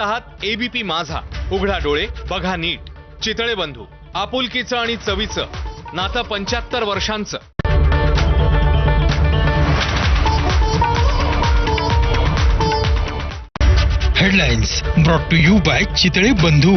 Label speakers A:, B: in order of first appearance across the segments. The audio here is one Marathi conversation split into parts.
A: आहात एबीपी माझा, उघडा डोळे बघा नीट. चितळे बंधू, आपुलकीचं आणि चवीचं नातं 75 वर्षांचं.
B: Headlines brought to you by Chitale Bandhu.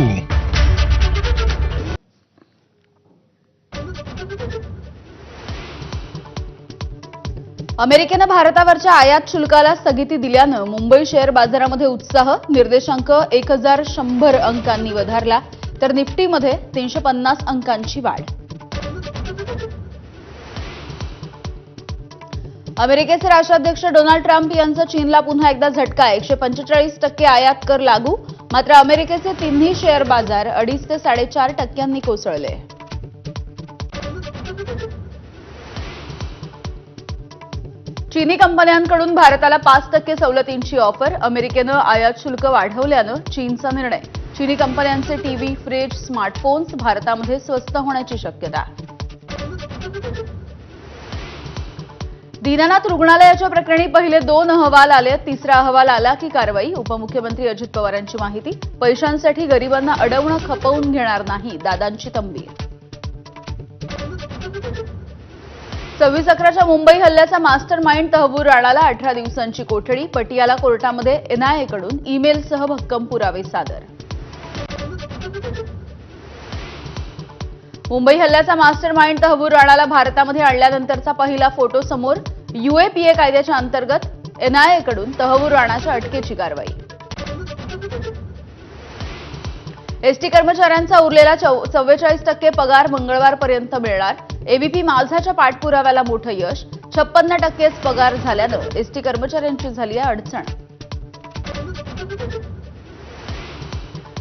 C: अमेरिकेनं भारतावरच्या आयात शुल्काला स्थगिती दिल्यानं मुंबई शेअर बाजारामध्ये उत्साह. निर्देशांक 1100 अंकांनी वधारला, तर निफ्टीमध्ये 350 अंकांची वाढ. अमेरिकेचे राष्ट्राध्यक्ष डोनाल्ड ट्रम्प यांचा चीनला पुन्हा एकदा झटका. 145% आयात कर लागू. मात्र अमेरिकेचे तिन्ही शेअर बाजार 2.5 ते 4.5% कोसळले. चीनी कंपन्यांकडून भारताला 5% सवलतींची ऑफर. अमेरिकेनं आयात शुल्क वाढवल्यानं चीनचा निर्णय. चीनी कंपन्यांचे टीव्ही, फ्रिज, स्मार्टफोन्स भारतामध्ये स्वस्त होण्याची शक्यता. दीनानाथ रुग्णालयाच्या प्रकरणी पहिले 2 अहवाल आले. तिसरा अहवाल आला की कारवाई. उपमुख्यमंत्री अजित पवारांची माहिती. पैशांसाठी गरिबांना अडवणं खपवून घेणार नाही, दादांची तंबी. 26/11च्या मुंबई हल्ल्याचा मास्टर माइंड तहव्वूर राणाला 18 दिवसांची कोठडी. पटियाला कोर्टामध्ये एनआयएकडून ईमेलसह भक्कम पुरावे सादर. मुंबई हल्ल्याचा मास्टर माइंड तहव्वूर राणाला भारतामध्ये आणल्यानंतरचा पहिला फोटो समोर. यूएपीए कायद्याच्या अंतर्गत एनआयएकडून तहव्वूर राणाच्या अटकेची कारवाई. एसटी कर्मचाऱ्यांचा उरलेला 44% पगार मंगळवारपर्यंत मिळणार. एबीपी माझाच्या पाठपुराव्याला मोठं यश. 56%च पगार झाल्यानं एसटी कर्मचाऱ्यांची झाली आहे अडचण.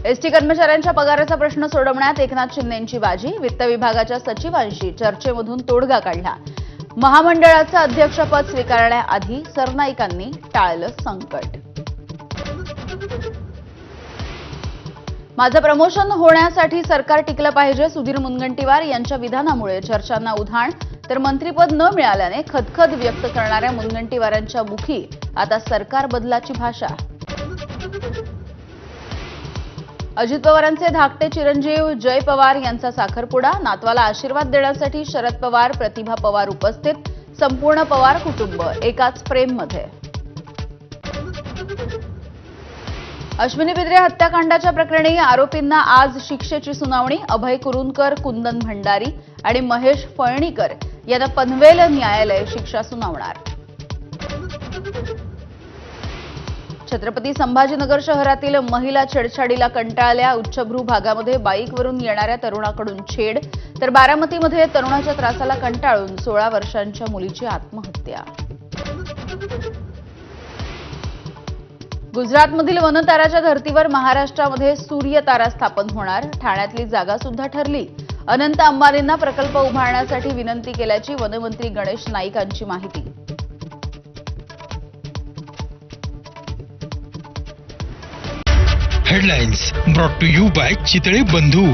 C: एसटी कर्मचाऱ्यांच्या पगाराचा प्रश्न सोडवण्यात एकनाथ शिंदेंची बाजी. वित्त विभागाच्या सचिवांशी चर्चेमधून तोडगा काढला. महामंडळाचं अध्यक्षपद स्वीकारण्याआधी सरनाईकांनी टाळलं संकट. माझं प्रमोशन होण्यासाठी सरकार टिकलं पाहिजे. सुधीर मुनगंटीवार यांच्या विधानामुळे चर्चांना उधाण. तर मंत्रीपद न मिळाल्याने खदखद व्यक्त करणाऱ्या मुनगंटीवारांच्या मुखी आता सरकार बदलाची भाषा. अजित पवारांचे धाकटे चिरंजीव जय पवार यांचा साखरपुडा. नातवाला आशीर्वाद देण्यासाठी शरद पवार, प्रतिभा पवार उपस्थित. संपूर्ण पवार कुटुंब एकाच फ्रेममध्ये. अश्विनी बिद्रे हत्याकांडाच्या प्रकरणी आरोपींना आज शिक्षेची सुनावणी. अभय कुरुंदकर, कुंदन भंडारी आणि महेश फळणीकर यांना पनवेल न्यायालय शिक्षा सुनावणार. छत्रपती संभाजीनगर शहरातील महिला छेडछाडीला कंटाळल्या. उच्चभ्रू भागामध्ये बाईकवरून येणाऱ्या तरुणाकडून छेड. तर बारामतीमध्ये तरुणाच्या त्रासाला कंटाळून 16 वर्षांच्या मुलीची आत्महत्या. गुजरातमधील वनताराच्या धर्तीवर महाराष्ट्रामध्ये सूर्यतारा स्थापन होणार. ठाण्यातली जागा सुद्धा ठरली. अनंत अंबानींना प्रकल्प उभारण्यासाठी विनंती केल्याची वनमंत्री गणेश नाईकांची माहिती.
B: Headlines brought to you by Chitale बंधू.